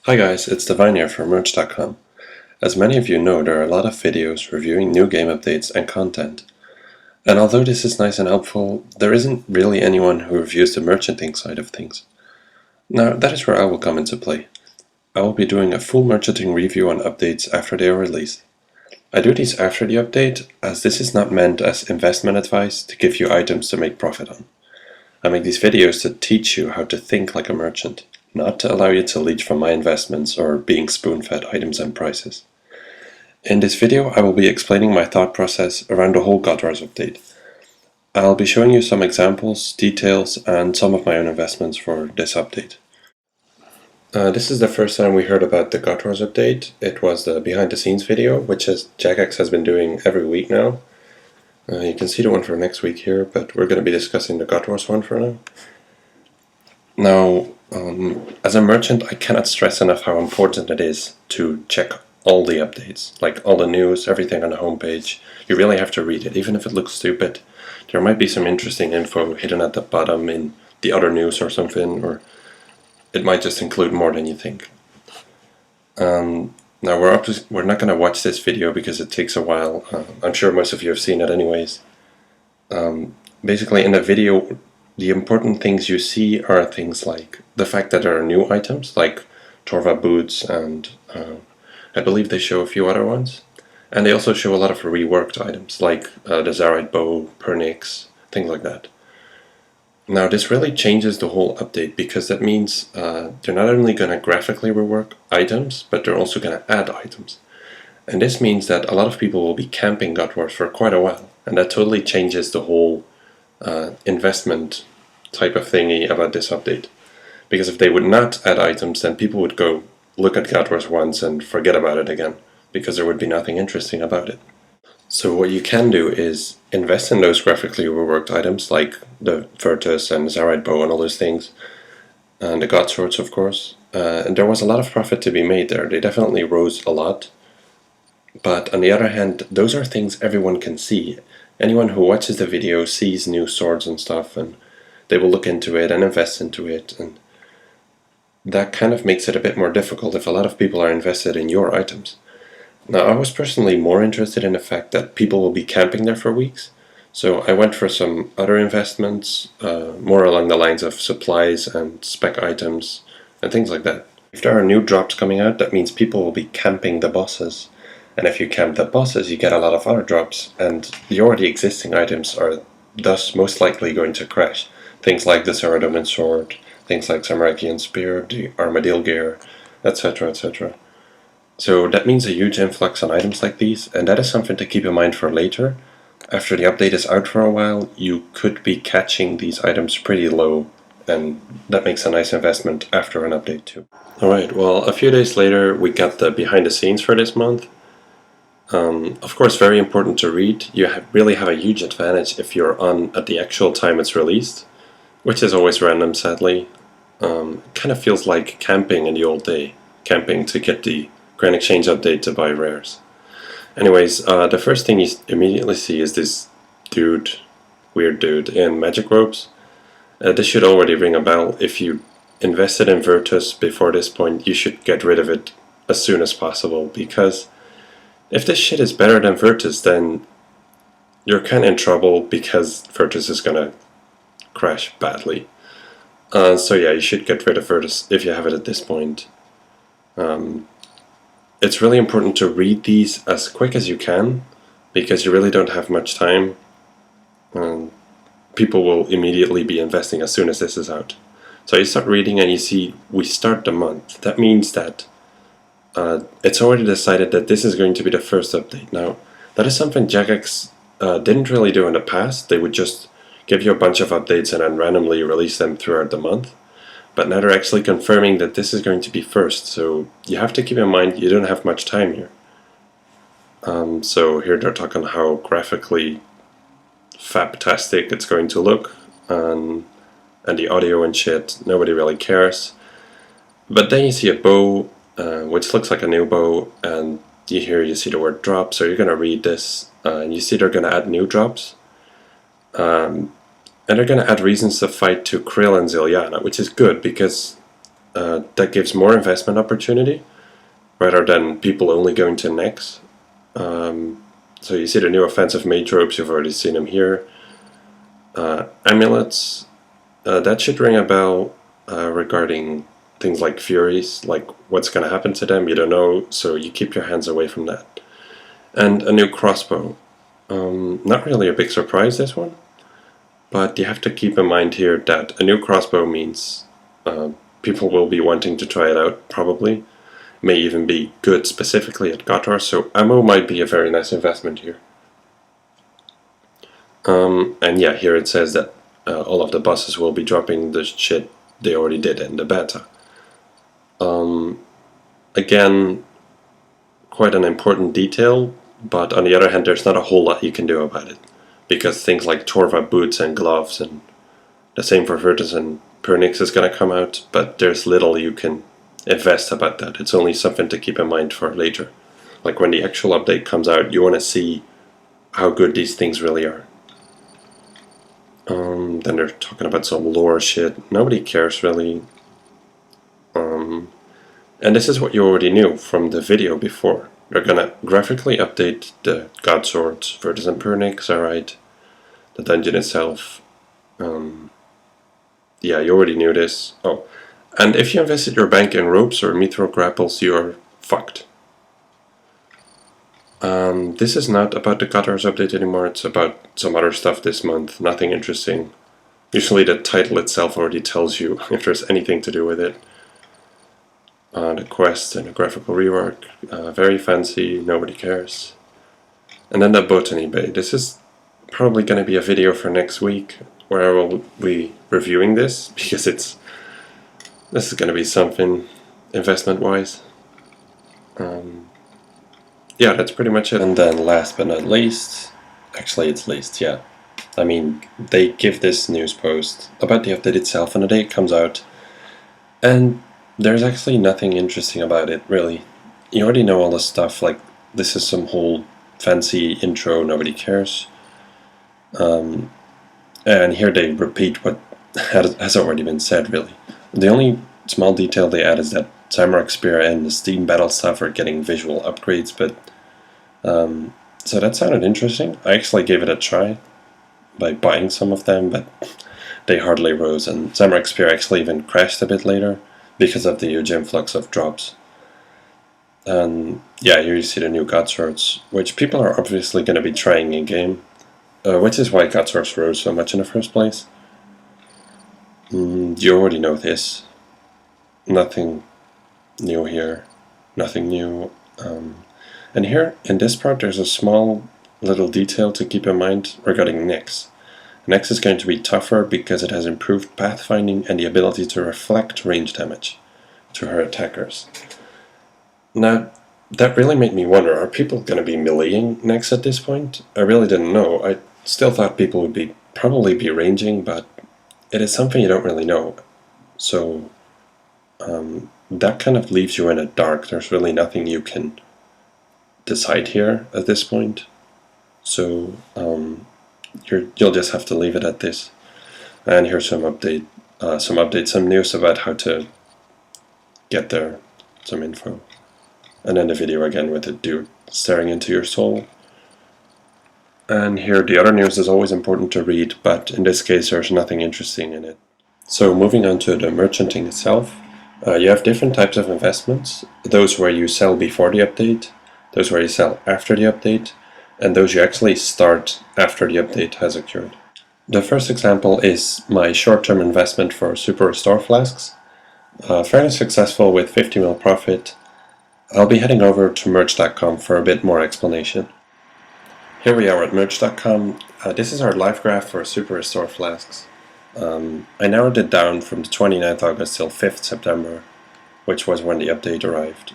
Hi guys, it's Divine here from merch.com. As many of you know, there are a lot of videos reviewing new game updates and content. And although this is nice and helpful, there isn't really anyone who reviews the merchanting side of things. Now, that is where I will come into play. I will be doing a full merchanting review on updates after they are released. I do these after the update, as this is not meant as investment advice to give you items to make profit on. I make these videos to teach you how to think like a merchant, not to allow you to leech from my investments or being spoon-fed items and prices. In this video, I will be explaining my thought process around the whole Godwars update. I'll be showing you some examples, details, and some of my own investments for this update. This is the first time we heard about the Godwars update. It was the behind-the-scenes video, which JaGex has been doing every week now. You can see the one for next week here, but we're going to be discussing the Godwars one for now. Now, as a merchant, I cannot stress enough how important it is to check all the updates, like all the news, everything on the homepage. You really have to read it, even if it looks stupid. There might be some interesting info hidden at the bottom in the other news or something, or it might just include more than you think. Now we're not going to watch this video because it takes a while. I'm sure most of you have seen it anyways. Basically in the video, the important things you see are things like the fact that there are new items like Torva boots, and I believe they show a few other ones. And they also show a lot of reworked items like the Zarite bow, Pernix, things like that. Now this really changes the whole update, because that means they're not only going to graphically rework items, but they're also going to add items. And this means that a lot of people will be camping Godwars for quite a while, and that totally changes the whole investment type of thingy about this update. Because if they would not add items, then people would go look at Godwars once and forget about it again, because there would be nothing interesting about it. So what you can do is invest in those graphically reworked items like the Virtus and Zarite bow and all those things, and the God swords of course. And there was a lot of profit to be made there. They definitely rose a lot. But on the other hand, those are things everyone can see. Anyone who watches the video sees new swords and stuff, and they will look into it and invest into it, and that kind of makes it a bit more difficult if a lot of people are invested in your items. Now, I was personally more interested in the fact that people will be camping there for weeks, so I went for some other investments, more along the lines of supplies and spec items and things like that. If there are new drops coming out, that means people will be camping the bosses. And if you camp the bosses, you get a lot of other drops, and the already existing items are thus most likely going to crash. Things like the Saradomin sword, things like Samarakian spear, the Armadillo gear, etc., etc. So that means a huge influx on items like these, and that is something to keep in mind for later. After the update is out for a while, you could be catching these items pretty low, and that makes a nice investment after an update too. Alright, well, a few days later we got the behind the scenes for this month. Of course, very important to read. You really have a huge advantage if you're on at the actual time it's released, which is always random, sadly. It kind of feels like camping in the old day, camping to get the Grand Exchange update to buy rares. Anyways, the first thing you immediately see is this dude, weird dude, in magic robes. This should already ring a bell. If you invested in Virtus before this point, you should get rid of it as soon as possible, because if this shit is better than Virtus, then you're kind of in trouble, because Virtus is gonna crash badly. So yeah, you should get rid of Virtus if you have it at this point. It's really important to read these as quick as you can, because you really don't have much time. People will immediately be investing as soon as this is out. So you start reading and you see we start the month. That means that it's already decided that this is going to be the first update. Now, that is something JaGex didn't really do in the past. They would just give you a bunch of updates and then randomly release them throughout the month. But now they're actually confirming that this is going to be first, so you have to keep in mind you don't have much time here. So here they're talking how graphically fabtastic it's going to look, and the audio and shit, nobody really cares. But then you see a bow, which looks like a new bow, and you see the word drop, so you're going to read this, and you see they're going to add new drops. And they're going to add reasons to fight to Krill and Zilyana, which is good, because that gives more investment opportunity rather than people only going to Nex. So you see the new offensive mage tropes, you've already seen them here. Amulets, that should ring a bell regarding things like furies, like what's going to happen to them, you don't know, so you keep your hands away from that. And a new crossbow. Not really a big surprise, this one, but you have to keep in mind here that a new crossbow means people will be wanting to try it out, probably. May even be good specifically at Godwars, so ammo might be a very nice investment here. And yeah, here it says that all of the bosses will be dropping the shit they already did in the beta. Again, quite an important detail, but on the other hand, there's not a whole lot you can do about it, because things like Torva boots and gloves, and the same for Virtus and Pernix is going to come out, but there's little you can invest about that. It's only something to keep in mind for later. Like when the actual update comes out, you want to see how good these things really are. Then they're talking about some lore shit. Nobody cares really. And this is what you already knew from the video before. They're gonna graphically update the God Swords, Virtus and Pernix, alright. The dungeon itself. Yeah, you already knew this. Oh, and if you invested your bank in ropes or mithril grapples, you're fucked. This is not about the Godwars update anymore, it's about some other stuff this month, nothing interesting. Usually the title itself already tells you if there's anything to do with it. The quest and the graphical rework, very fancy, nobody cares. And then the Botany Bay. This is probably going to be a video for next week, where I will be reviewing this, because this is going to be something investment-wise. Yeah, that's pretty much it. And then last but not least, actually it's least, yeah. I mean, they give this news post about the update itself on the day it comes out, and there's actually nothing interesting about it, really. You already know all the stuff, like this is some whole fancy intro, nobody cares. And here they repeat what has already been said, really. The only small detail they add is that Samurai Spear and the Steam Battle stuff are getting visual upgrades, but so that sounded interesting. I actually gave it a try by buying some of them, but they hardly rose, and Samurai Spear actually even crashed a bit later because of the huge influx of drops. And yeah, here you see the new God Swords, which people are obviously going to be trying in game, which is why God Swords rose so much in the first place. You already know this. Nothing new here. Nothing new. And here, in this part, there's a small little detail to keep in mind regarding Nyx. Nyx is going to be tougher because it has improved pathfinding and the ability to reflect range damage to her attackers. Now, that really made me wonder, are people going to be meleeing Nyx at this point? I really didn't know. I still thought people would probably be ranging, but it is something you don't really know. So, that kind of leaves you in a dark. There's really nothing you can decide here at this point. So, you'll just have to leave it at this. And here's some some news about how to get there, some info. And then the video again with the dude staring into your soul. And here the other news is always important to read, but in this case there's nothing interesting in it. So moving on to the merchanting itself, you have different types of investments. Those where you sell before the update, those where you sell after the update, and those you actually start after the update has occurred. The first example is my short-term investment for Super Restore flasks. Fairly successful with 50 mil profit. I'll be heading over to merch.com for a bit more explanation. Here we are at merch.com. This is our live graph for Super Restore flasks. I narrowed it down from the 29th August till 5th September, which was when the update arrived.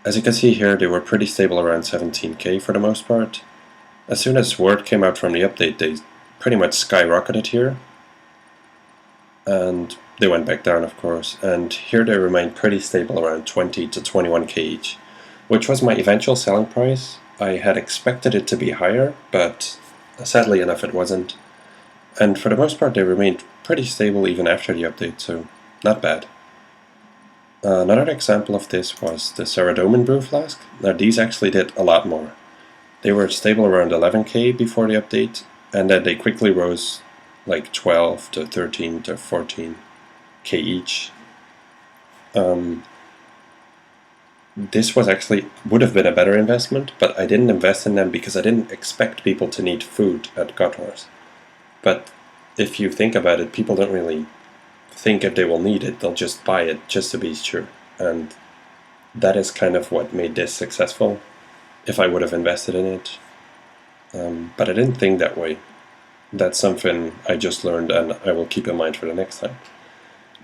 As you can see here, they were pretty stable around 17k for the most part. As soon as word came out from the update, they pretty much skyrocketed here. And they went back down, of course, and here they remained pretty stable around 20 to 21k each, which was my eventual selling price. I had expected it to be higher, but sadly enough it wasn't. And for the most part they remained pretty stable even after the update, so not bad. Another example of this was the Sadan brew flask. Now these actually did a lot more. They were stable around 11k before the update, and then they quickly rose like 12 to 13 to 14k each. This was actually would have been a better investment, but I didn't invest in them because I didn't expect people to need food at Godwars. But if you think about it, people don't really think if they will need it, they'll just buy it just to be sure. And that is kind of what made this successful, if I would have invested in it. But I didn't think that way. That's something I just learned and I will keep in mind for the next time.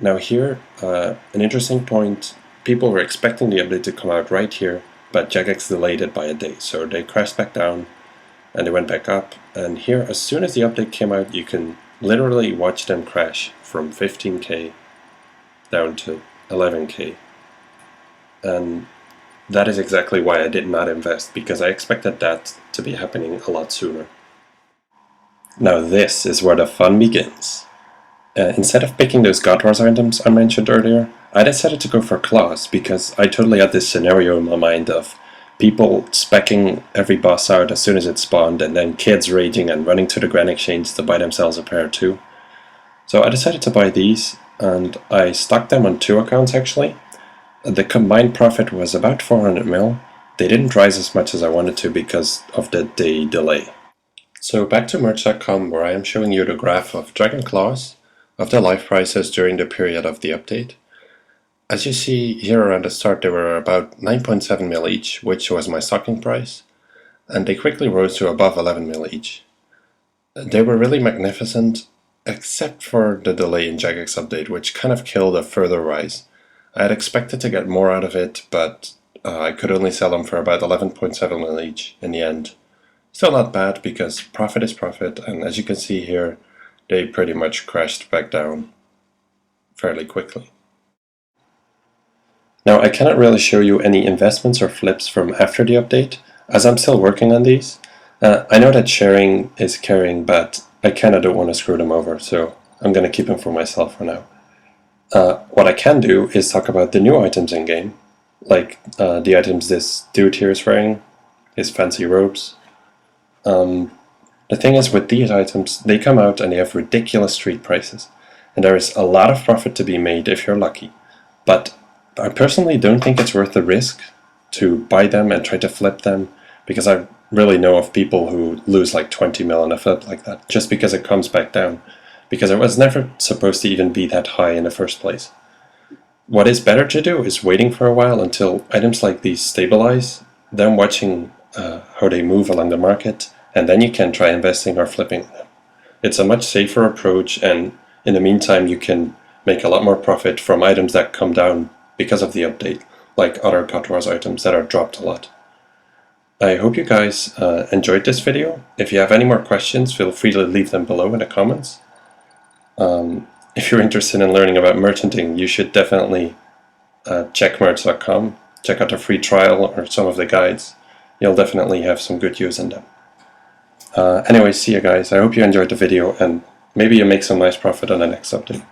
Now here, an interesting point, people were expecting the update to come out right here, but JaGex delayed it by a day. So they crashed back down and they went back up. And here, as soon as the update came out, you can literally watch them crash from 15k down to 11k. And that is exactly why I did not invest, because I expected that to be happening a lot sooner. Now this is where the fun begins. Instead of picking those Godwars items I mentioned earlier, I decided to go for claws because I totally had this scenario in my mind of people speccing every boss out as soon as it spawned, and then kids raging and running to the Grand Exchange to buy themselves a pair too. So I decided to buy these, and I stocked them on 2 accounts actually. The combined profit was about 400 mil. They didn't rise as much as I wanted to because of the day delay. So back to merch.com, where I am showing you the graph of dragon claws, of the life prices during the period of the update. As you see here around the start, they were about 9.7 mil each, which was my stocking price, and they quickly rose to above 11 mil each. They were really magnificent, except for the delay in JaGex update, which kind of killed a further rise. I had expected to get more out of it, but I could only sell them for about 11.7 mil each in the end. Still not bad, because profit is profit, and as you can see here, they pretty much crashed back down fairly quickly. Now I cannot really show you any investments or flips from after the update, as I'm still working on these. I know that sharing is caring, but I kinda don't want to screw them over, so I'm gonna keep them for myself for now. What I can do is talk about the new items in game, like the items this dude here is wearing, his fancy robes. The thing is, with these items, they come out and they have ridiculous street prices, and there is a lot of profit to be made if you're lucky. But I personally don't think it's worth the risk to buy them and try to flip them, because I really know of people who lose like 20 mil on a flip like that, just because it comes back down, because it was never supposed to even be that high in the first place. What is better to do is waiting for a while until items like these stabilize, then watching how they move along the market, and then you can try investing or flipping them. It's a much safer approach, and in the meantime you can make a lot more profit from items that come down because of the update, like other Godwars items that are dropped a lot. I hope you guys enjoyed this video. If you have any more questions, feel free to leave them below in the comments. If you're interested in learning about merchanting, you should definitely check merch.com, check out the free trial or some of the guides. You'll definitely have some good use in them. Anyway, see you guys. I hope you enjoyed the video, and maybe you make some nice profit on the next update.